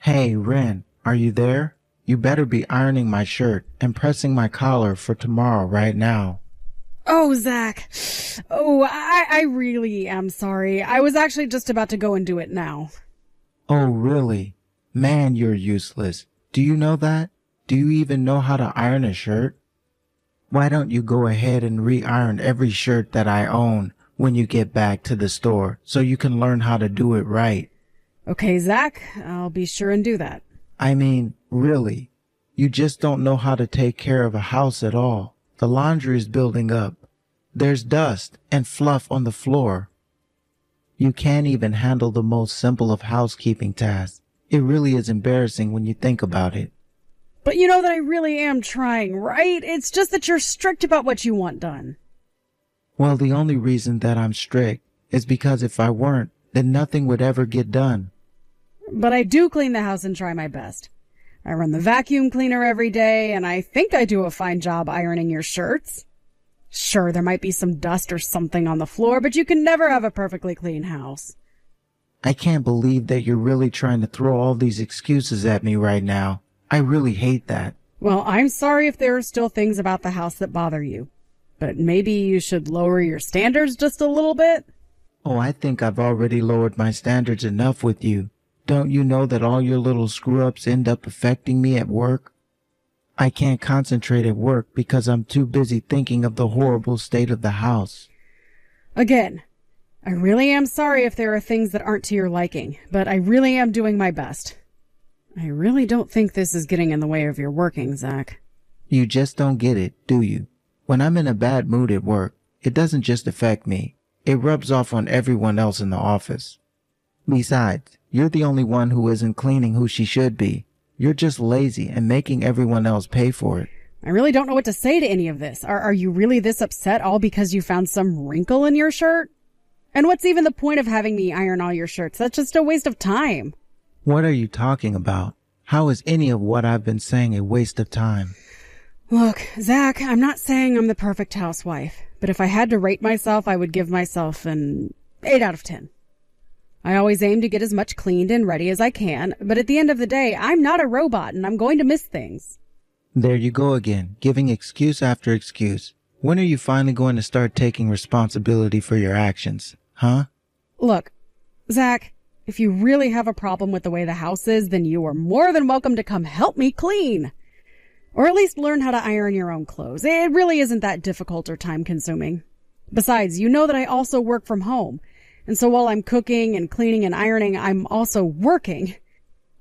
Hey, Ren, are you there? You better be ironing my shirt and pressing my collar for tomorrow right now. Oh, Zach. Oh, I really am sorry. I was actually just about to go and do it now. Oh, really? Man, you're useless. Do you know that? Do you even know how to iron a shirt? Why don't you go ahead and re-iron every shirt that I own when you get back to the store so you can learn how to do it right? Okay, Zach, I'll be sure and do that. I mean, really, you just don't know how to take care of a house at all. The laundry is building up. There's dust and fluff on the floor. You can't even handle the most simple of housekeeping tasks. It really is embarrassing when you think about it. But you know that I really am trying, right? It's just that you're strict about what you want done. Well, the only reason that I'm strict is because if I weren't, then nothing would ever get done. But I do clean the house and try my best. I run the vacuum cleaner every day, and I think I do a fine job ironing your shirts. Sure, there might be some dust or something on the floor, but you can never have a perfectly clean house. I can't believe that you're really trying to throw all these excuses at me right now. I really hate that. Well, I'm sorry if there are still things about the house that bother you, but maybe you should lower your standards just a little bit? Oh, I think I've already lowered my standards enough with you. Don't you know that all your little screw-ups end up affecting me at work? I can't concentrate at work because I'm too busy thinking of the horrible state of the house. Again, I really am sorry if there are things that aren't to your liking, but I really am doing my best. I really don't think this is getting in the way of your working, Zach. You just don't get it, do you? When I'm in a bad mood at work, it doesn't just affect me. It rubs off on everyone else in the office. Besides, you're the only one who isn't cleaning who she should be. You're just lazy and making everyone else pay for it. I really don't know what to say to any of this. Are you really this upset all because you found some wrinkle in your shirt? And what's even the point of having me iron all your shirts? That's just a waste of time. What are you talking about? How is any of what I've been saying a waste of time? Look, Zach, I'm not saying I'm the perfect housewife, but if I had to rate myself, I would give myself an 8 out of 10. I always aim to get as much cleaned and ready as I can, but at the end of the day, I'm not a robot and I'm going to miss things. There you go again, giving excuse after excuse. When are you finally going to start taking responsibility for your actions, huh? Look, Zach, if you really have a problem with the way the house is, then you are more than welcome to come help me clean. Or at least learn how to iron your own clothes. It really isn't that difficult or time-consuming. Besides, you know that I also work from home. And so while I'm cooking and cleaning and ironing, I'm also working.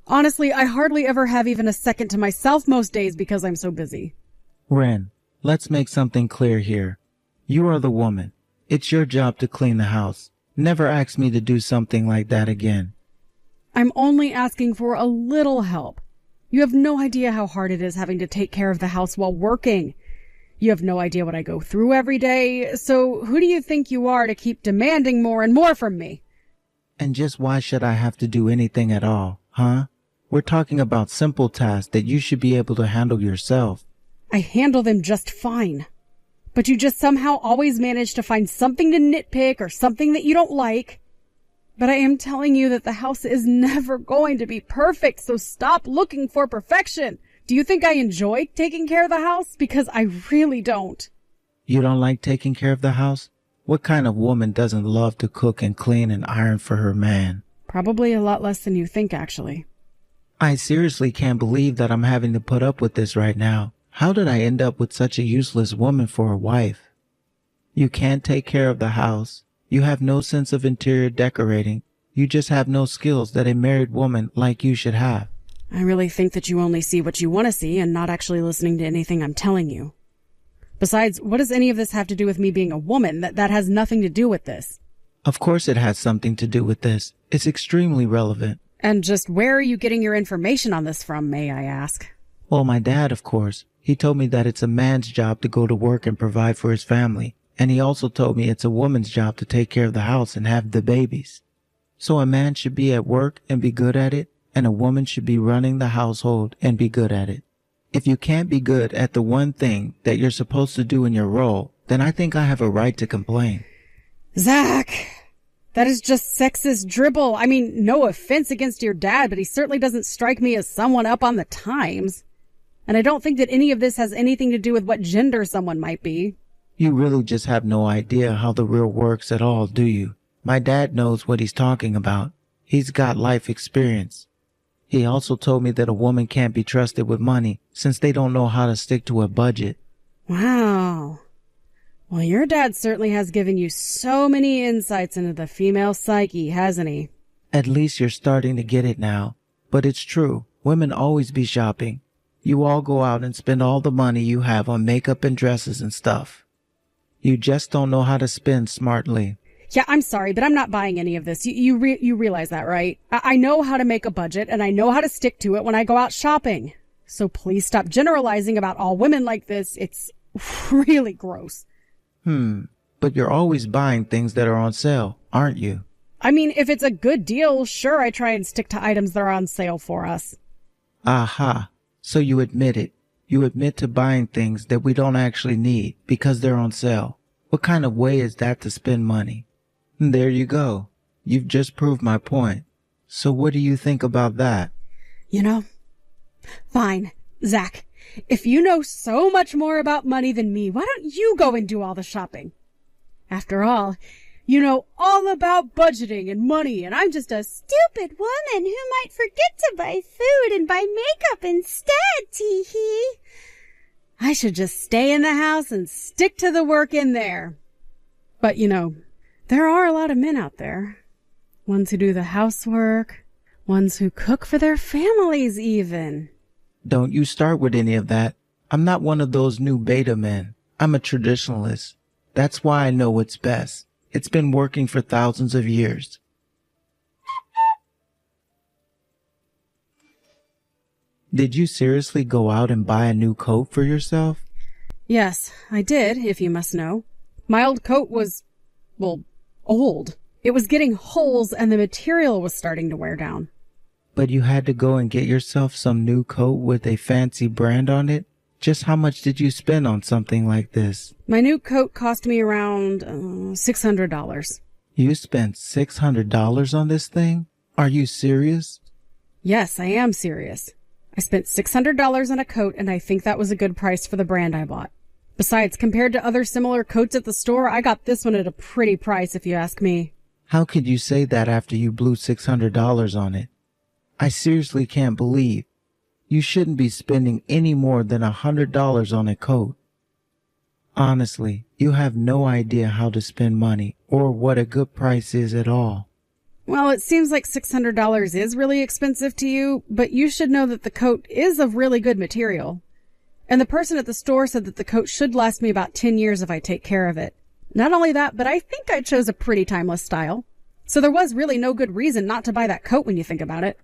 Honestly, I hardly ever have even a second to myself most days because I'm so busy. Ren, let's make something clear here. You are the woman. It's your job to clean the house. Never ask me to do something like that again. I'm only asking for a little help. You have no idea how hard it is having to take care of the house while working. You have no idea what I go through every day, so who do you think you are to keep demanding more and more from me? And just why should I have to do anything at all, huh? We're talking about simple tasks that you should be able to handle yourself. I handle them just fine. But you just somehow always manage to find something to nitpick or something that you don't like. But I am telling you that the house is never going to be perfect, so stop looking for perfection. Do you think I enjoy taking care of the house? Because I really don't. You don't like taking care of the house? What kind of woman doesn't love to cook and clean and iron for her man? Probably a lot less than you think, actually. I seriously can't believe that I'm having to put up with this right now. How did I end up with such a useless woman for a wife? You can't take care of the house. You have no sense of interior decorating. You just have no skills that a married woman like you should have. I really think that you only see what you want to see and not actually listening to anything I'm telling you. Besides, what does any of this have to do with me being a woman? That has nothing to do with this. Of course it has something to do with this. It's extremely relevant. And just where are you getting your information on this from, may I ask? Well, my dad, of course. He told me that it's a man's job to go to work and provide for his family. And he also told me it's a woman's job to take care of the house and have the babies. So a man should be at work and be good at it, and a woman should be running the household and be good at it. If you can't be good at the one thing that you're supposed to do in your role, then I think I have a right to complain. Zach, That is just sexist dribble. I mean, no offense against your dad, but he certainly doesn't strike me as someone up on the times. And I don't think that any of this has anything to do with what gender someone might be. You really just have no idea how the real works at all, do you? My dad knows what he's talking about. He's got life experience. He also told me that a woman can't be trusted with money since they don't know how to stick to a budget. Wow. Well, your dad certainly has given you so many insights into the female psyche, hasn't he? At least you're starting to get it now. But it's true. Women always be shopping. You all go out and spend all the money you have on makeup and dresses and stuff. You just don't know how to spend smartly. Yeah, I'm sorry, but I'm not buying any of this. You realize that, right? I know how to make a budget, and I know how to stick to it when I go out shopping. So please stop generalizing about all women like this. It's really gross. But you're always buying things that are on sale, aren't you? I mean, if it's a good deal, sure, I try and stick to items that are on sale for us. Aha. So you admit it. You admit to buying things that we don't actually need because they're on sale. What kind of way is that to spend money? There you go. You've just proved my point. So what do you think about that? You know, fine, Zach. If you know so much more about money than me, why don't you go and do all the shopping? After all, you know all about budgeting and money, and I'm just a stupid woman who might forget to buy food and buy makeup instead, tee-hee. I should just stay in the house and stick to the work in there. But, you know, there are a lot of men out there. Ones who do the housework, ones who cook for their families even. Don't you start with any of that. I'm not one of those new beta men. I'm a traditionalist. That's why I know what's best. It's been working for thousands of years. Did you seriously go out and buy a new coat for yourself? Yes, I did, if you must know. My old coat was, well, old. It was getting holes and the material was starting to wear down. But you had to go and get yourself some new coat with a fancy brand on it? Just how much did you spend on something like this? My new coat cost me around $600. You spent $600 on this thing? Are you serious? Yes, I am serious. I spent $600 on a coat, and I think that was a good price for the brand I bought. Besides, compared to other similar coats at the store, I got this one at a pretty price, if you ask me. How could you say that after you blew $600 on it? I seriously can't believe. You shouldn't be spending any more than $100 on a coat. Honestly, you have no idea how to spend money or what a good price is at all. Well, it seems like $600 is really expensive to you, but you should know that the coat is of really good material. And the person at the store said that the coat should last me about 10 years if I take care of it. Not only that, but I think I chose a pretty timeless style. So there was really no good reason not to buy that coat when you think about it.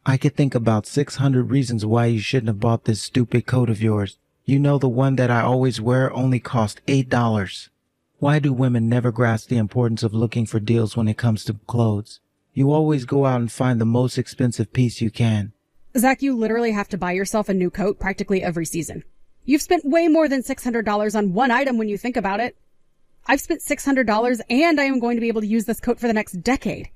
I could think about 600 reasons why you shouldn't have bought this stupid coat of yours. You know, the one that I always wear only cost $8. Why do women never grasp the importance of looking for deals when it comes to clothes? You always go out and find the most expensive piece you can. Zach, you literally have to buy yourself a new coat practically every season. You've spent way more than $600 on one item when you think about it. I've spent $600 and I am going to be able to use this coat for the next decade.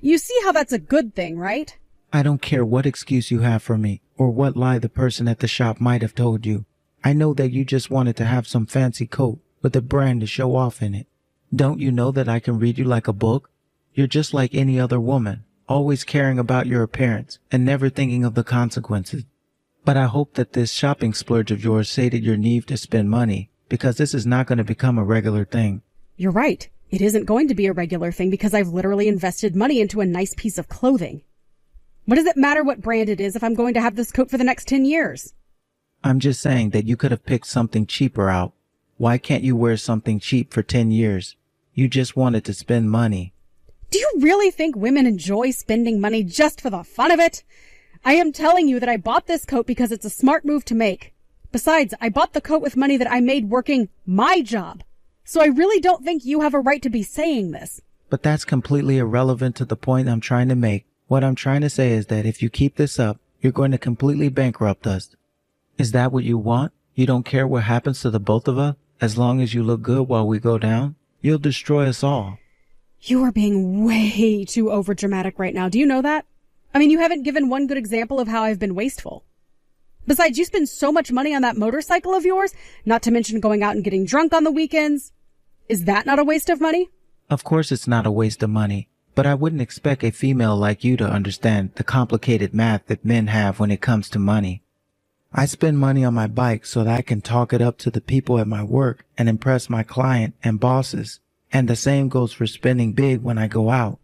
You see how that's a good thing, right? I don't care what excuse you have for me or what lie the person at the shop might have told you. I know that you just wanted to have some fancy coat with a brand to show off in it. Don't you know that I can read you like a book? You're just like any other woman, always caring about your appearance and never thinking of the consequences. But I hope that this shopping splurge of yours sated your need to spend money, because this is not going to become a regular thing. You're right. It isn't going to be a regular thing because I've literally invested money into a nice piece of clothing. What does it matter what brand it is if I'm going to have this coat for the next 10 years? I'm just saying that you could have picked something cheaper out. Why can't you wear something cheap for 10 years? You just wanted to spend money. Do you really think women enjoy spending money just for the fun of it? I am telling you that I bought this coat because it's a smart move to make. Besides, I bought the coat with money that I made working my job. So I really don't think you have a right to be saying this. But that's completely irrelevant to the point I'm trying to make. What I'm trying to say is that if you keep this up, you're going to completely bankrupt us. Is that what you want? You don't care what happens to the both of us? As long as you look good while we go down? You'll destroy us all. You are being way too overdramatic right now. Do you know that? I mean, you haven't given one good example of how I've been wasteful. Besides, you spend so much money on that motorcycle of yours, not to mention going out and getting drunk on the weekends. Is that not a waste of money? Of course it's not a waste of money, but I wouldn't expect a female like you to understand the complicated math that men have when it comes to money. I spend money on my bike so that I can talk it up to the people at my work and impress my client and bosses. And the same goes for spending big when I go out.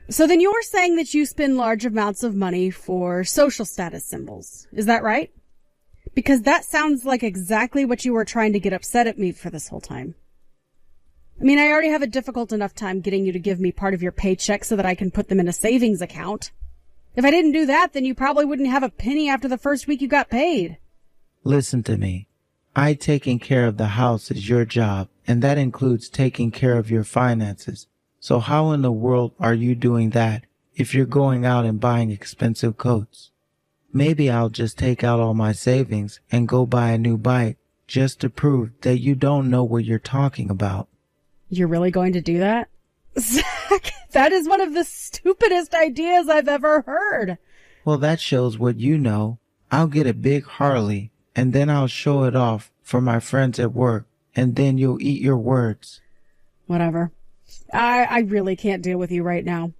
So then you're saying that you spend large amounts of money for social status symbols. Is that right? Because that sounds like exactly what you were trying to get upset at me for this whole time. I mean, I already have a difficult enough time getting you to give me part of your paycheck so that I can put them in a savings account. If I didn't do that, then you probably wouldn't have a penny after the first week you got paid. Listen to me. Taking care of the house is your job, and that includes taking care of your finances. So how in the world are you doing that if you're going out and buying expensive coats? Maybe I'll just take out all my savings and go buy a new bike just to prove that you don't know what you're talking about. You're really going to do that? Zach, that is one of the stupidest ideas I've ever heard. Well, that shows what you know. I'll get a big Harley, and then I'll show it off for my friends at work, and then you'll eat your words. Whatever. I really can't deal with you right now.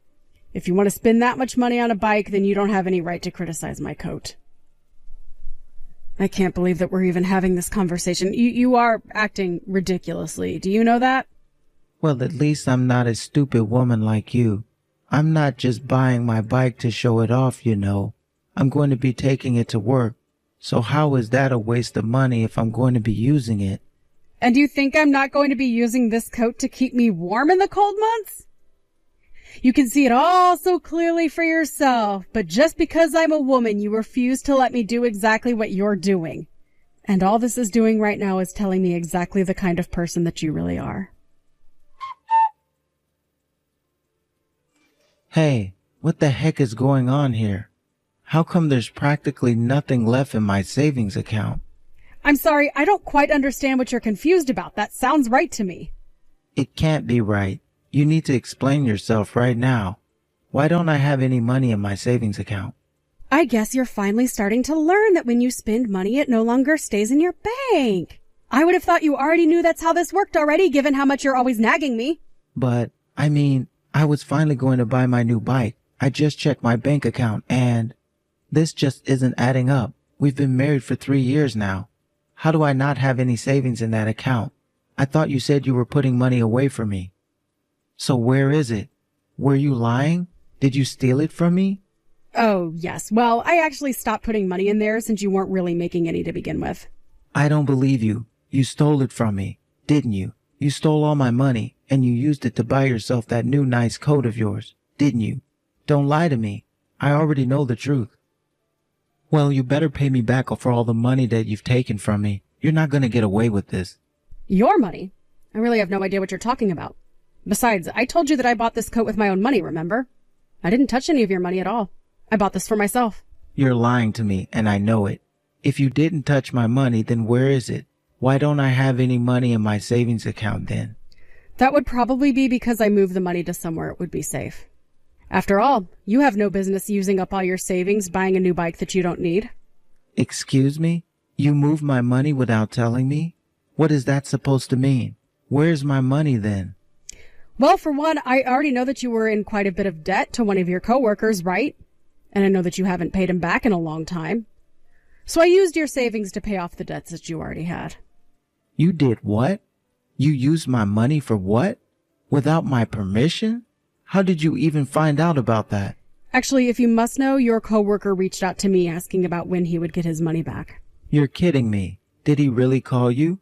If you want to spend that much money on a bike, then you don't have any right to criticize my coat. I can't believe that we're even having this conversation. You are acting ridiculously. Do you know that? Well, at least I'm not a stupid woman like you. I'm not just buying my bike to show it off, you know. I'm going to be taking it to work. So how is that a waste of money if I'm going to be using it? And you think I'm not going to be using this coat to keep me warm in the cold months? You can see it all so clearly for yourself, but just because I'm a woman, you refuse to let me do exactly what you're doing. And all this is doing right now is telling me exactly the kind of person that you really are. Hey, what the heck is going on here? How come there's practically nothing left in my savings account? I'm sorry, I don't quite understand what you're confused about. That sounds right to me. It can't be right. You need to explain yourself right now. Why don't I have any money in my savings account? I guess you're finally starting to learn that when you spend money, it no longer stays in your bank. I would have thought you already knew that's how this worked already, given how much you're always nagging me. But, I was finally going to buy my new bike. I just checked my bank account and this just isn't adding up. We've been married for 3 years now. How do I not have any savings in that account? I thought you said you were putting money away for me. So where is it? Were you lying? Did you steal it from me? Oh, yes. Well, I actually stopped putting money in there since you weren't really making any to begin with. I don't believe you. You stole it from me, didn't you? You stole all my money and you used it to buy yourself that new nice coat of yours, didn't you? Don't lie to me. I already know the truth. Well, you better pay me back for all the money that you've taken from me. You're not going to get away with this. Your money? I really have no idea what you're talking about. Besides, I told you that I bought this coat with my own money, remember? I didn't touch any of your money at all. I bought this for myself. You're lying to me, and I know it. If you didn't touch my money, then where is it? Why don't I have any money in my savings account then? That would probably be because I moved the money to somewhere it would be safe. After all, you have no business using up all your savings buying a new bike that you don't need. Excuse me? You moved my money without telling me? What is that supposed to mean? Where's my money then? Well, for one, I already know that you were in quite a bit of debt to one of your coworkers, right? And I know that you haven't paid him back in a long time. So I used your savings to pay off the debts that you already had. You did what? You used my money for what? Without my permission? How did you even find out about that? Actually, if you must know, your coworker reached out to me asking about when he would get his money back. You're kidding me. Did he really call you?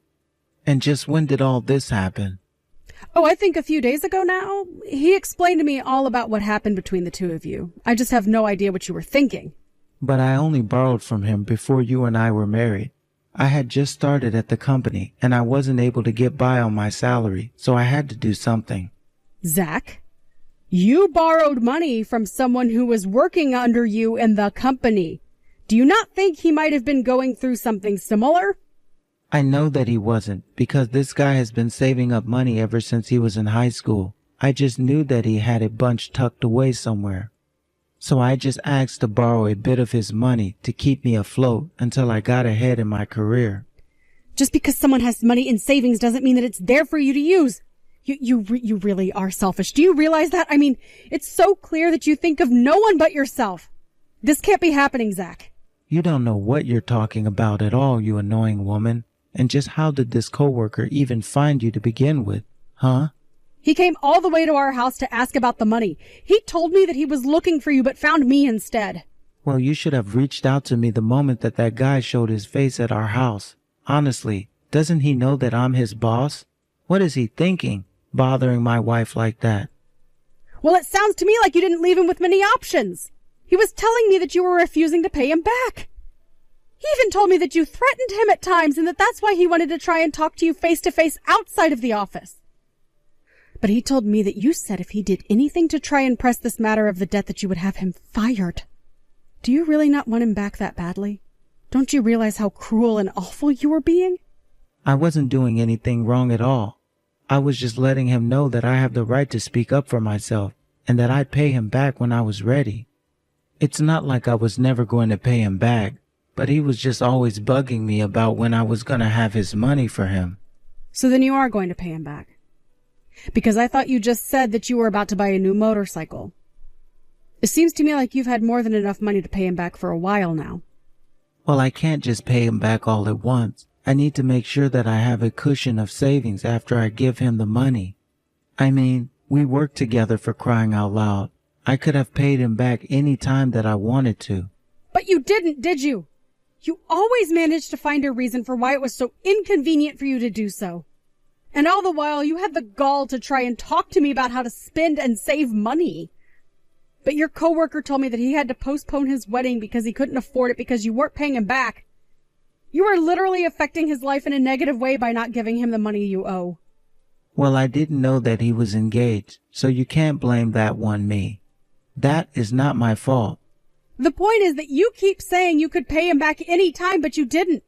And just when did all this happen? Oh, I think a few days ago now. He explained to me all about what happened between the two of you. I just have no idea what you were thinking. But I only borrowed from him before you and I were married. I had just started at the company and I wasn't able to get by on my salary, so I had to do something. Zach, you borrowed money from someone who was working under you in the company. Do you not think he might have been going through something similar? I know that he wasn't, because this guy has been saving up money ever since he was in high school. I just knew that he had a bunch tucked away somewhere. So I just asked to borrow a bit of his money to keep me afloat until I got ahead in my career. Just because someone has money in savings doesn't mean that it's there for you to use. You really are selfish. Do you realize that? I mean, it's so clear that you think of no one but yourself. This can't be happening, Zach. You don't know what you're talking about at all, you annoying woman. And just how did this coworker even find you to begin with, huh? He came all the way to our house to ask about the money. He told me that he was looking for you but found me instead. Well, you should have reached out to me the moment that guy showed his face at our house. Honestly, doesn't he know that I'm his boss? What is he thinking, bothering my wife like that? Well, it sounds to me like you didn't leave him with many options. He was telling me that you were refusing to pay him back. He even told me that you threatened him at times and that that's why he wanted to try and talk to you face to face outside of the office. But he told me that you said if he did anything to try and press this matter of the debt that you would have him fired. Do you really not want him back that badly? Don't you realize how cruel and awful you were being? I wasn't doing anything wrong at all. I was just letting him know that I have the right to speak up for myself and that I'd pay him back when I was ready. It's not like I was never going to pay him back, but he was just always bugging me about when I was going to have his money for him. So then you are going to pay him back? Because I thought you just said that you were about to buy a new motorcycle. It seems to me like you've had more than enough money to pay him back for a while now. Well, I can't just pay him back all at once. I need to make sure that I have a cushion of savings after I give him the money. I mean, we worked together, for crying out loud. I could have paid him back any time that I wanted to. But you didn't, did you? You always managed to find a reason for why it was so inconvenient for you to do so. And all the while, you had the gall to try and talk to me about how to spend and save money. But your coworker told me that he had to postpone his wedding because he couldn't afford it because you weren't paying him back. You were literally affecting his life in a negative way by not giving him the money you owe. Well, I didn't know that he was engaged, so you can't blame that one me. That is not my fault. The point is that you keep saying you could pay him back any time, but you didn't.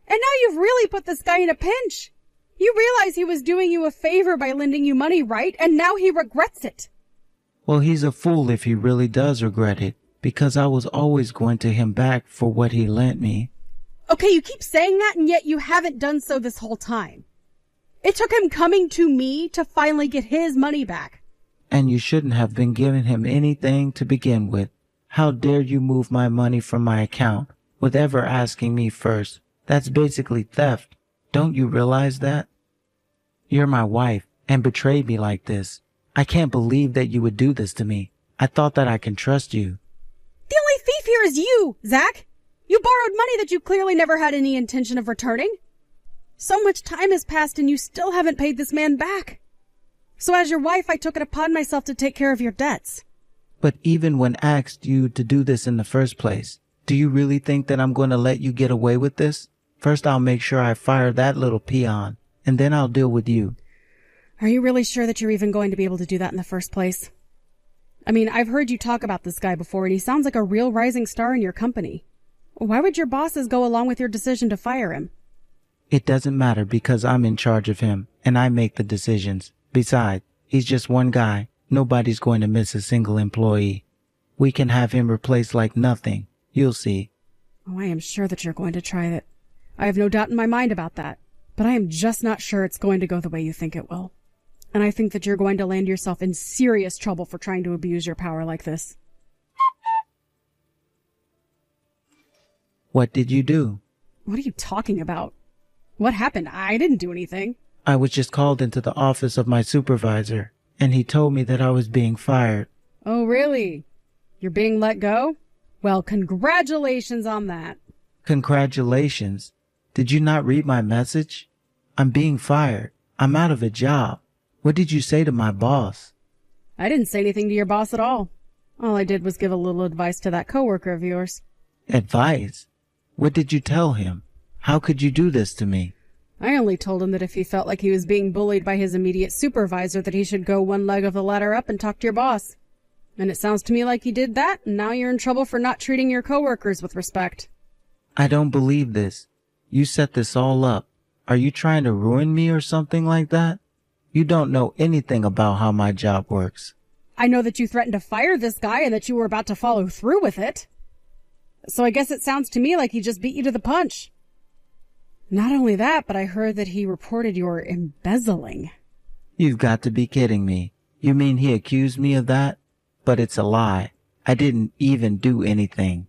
And now you've really put this guy in a pinch. You realize he was doing you a favor by lending you money, right? And now he regrets it. Well, he's a fool if he really does regret it, because I was always going to him back for what he lent me. Okay, you keep saying that, and yet you haven't done so this whole time. It took him coming to me to finally get his money back. And you shouldn't have been giving him anything to begin with. How dare you move my money from my account with ever asking me first? That's basically theft. Don't you realize that? You're my wife and betrayed me like this. I can't believe that you would do this to me. I thought that I can trust you. The only thief here is you, Zach. You borrowed money that you clearly never had any intention of returning. So much time has passed and you still haven't paid this man back. So as your wife, I took it upon myself to take care of your debts. But even when asked you to do this in the first place, do you really think that I'm going to let you get away with this? First, I'll make sure I fire that little peon, and then I'll deal with you. Are you really sure that you're even going to be able to do that in the first place? I mean, I've heard you talk about this guy before, and he sounds like a real rising star in your company. Why would your bosses go along with your decision to fire him? It doesn't matter because I'm in charge of him, and I make the decisions. Besides, he's just one guy. Nobody's going to miss a single employee. We can have him replaced like nothing. You'll see. Oh, I am sure that you're going to try it. I have no doubt in my mind about that. But I am just not sure it's going to go the way you think it will. And I think that you're going to land yourself in serious trouble for trying to abuse your power like this. What did you do? What are you talking about? What happened? I didn't do anything. I was just called into the office of my supervisor, and he told me that I was being fired. Oh, really? You're being let go? Well, congratulations on that. Congratulations. Did you not read my message? I'm being fired. I'm out of a job. What did you say to my boss? I didn't say anything to your boss at all. All I did was give a little advice to that coworker of yours. Advice? What did you tell him? How could you do this to me? I only told him that if he felt like he was being bullied by his immediate supervisor, that he should go one leg of the ladder up and talk to your boss. And it sounds to me like he did that, and now you're in trouble for not treating your coworkers with respect. I don't believe this. You set this all up. Are you trying to ruin me or something like that? You don't know anything about how my job works. I know that you threatened to fire this guy and that you were about to follow through with it. So I guess it sounds to me like he just beat you to the punch. Not only that, but I heard that he reported your embezzling. You've got to be kidding me. You mean he accused me of that? But it's a lie. I didn't even do anything.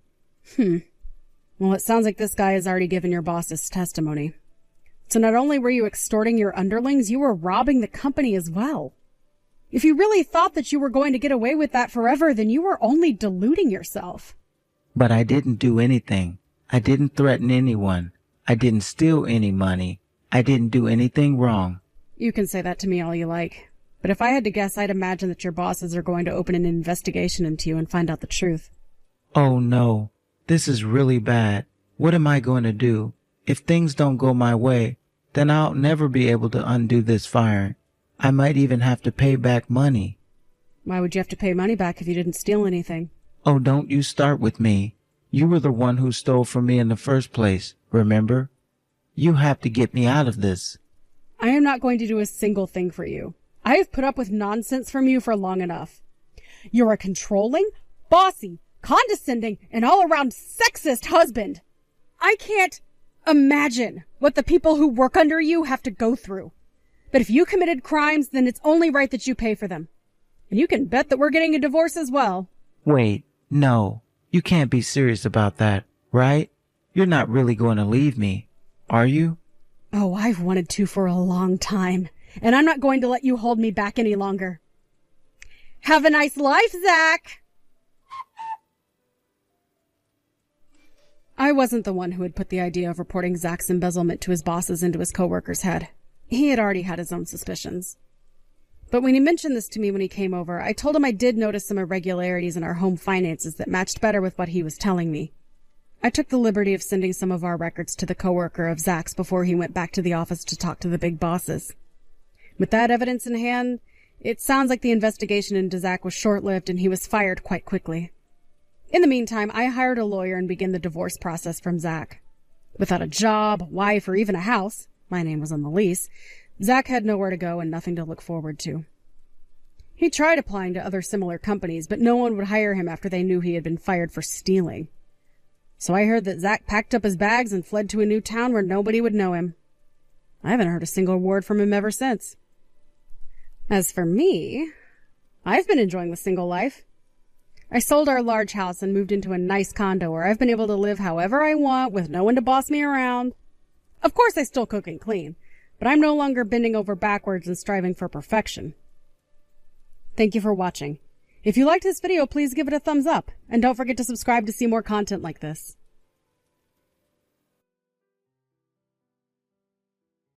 Well, it sounds like this guy has already given your boss his testimony. So not only were you extorting your underlings, you were robbing the company as well. If you really thought that you were going to get away with that forever, then you were only deluding yourself. But I didn't do anything. I didn't threaten anyone. I didn't steal any money. I didn't do anything wrong. You can say that to me all you like. But if I had to guess, I'd imagine that your bosses are going to open an investigation into you and find out the truth. Oh no, this is really bad. What am I going to do? If things don't go my way, then I'll never be able to undo this firing. I might even have to pay back money. Why would you have to pay money back if you didn't steal anything? Oh, don't you start with me. You were the one who stole from me in the first place, remember? You have to get me out of this. I am not going to do a single thing for you. I have put up with nonsense from you for long enough. You're a controlling, bossy, condescending, and all-around sexist husband. I can't imagine what the people who work under you have to go through. But if you committed crimes, then it's only right that you pay for them. And you can bet that we're getting a divorce as well. Wait, no. You can't be serious about that, right? You're not really going to leave me, are you? Oh, I've wanted to for a long time, and I'm not going to let you hold me back any longer. Have a nice life, Zach! I wasn't the one who had put the idea of reporting Zach's embezzlement to his bosses into his coworker's head. He had already had his own suspicions. But when he mentioned this to me when he came over, I told him I did notice some irregularities in our home finances that matched better with what he was telling me. I took the liberty of sending some of our records to the coworker of Zach's before he went back to the office to talk to the big bosses. With that evidence in hand, it sounds like the investigation into Zach was short-lived and he was fired quite quickly. In the meantime, I hired a lawyer and began the divorce process from Zach. Without a job, wife, or even a house, my name was on the lease, Zach had nowhere to go and nothing to look forward to. He tried applying to other similar companies, but no one would hire him after they knew he had been fired for stealing. So I heard that Zach packed up his bags and fled to a new town where nobody would know him. I haven't heard a single word from him ever since. As for me, I've been enjoying the single life. I sold our large house and moved into a nice condo where I've been able to live however I want with no one to boss me around. Of course, I still cook and clean, but I'm no longer bending over backwards and striving for perfection. Thank you for watching. If you liked this video, please give it a thumbs up, and don't forget to subscribe to see more content like this.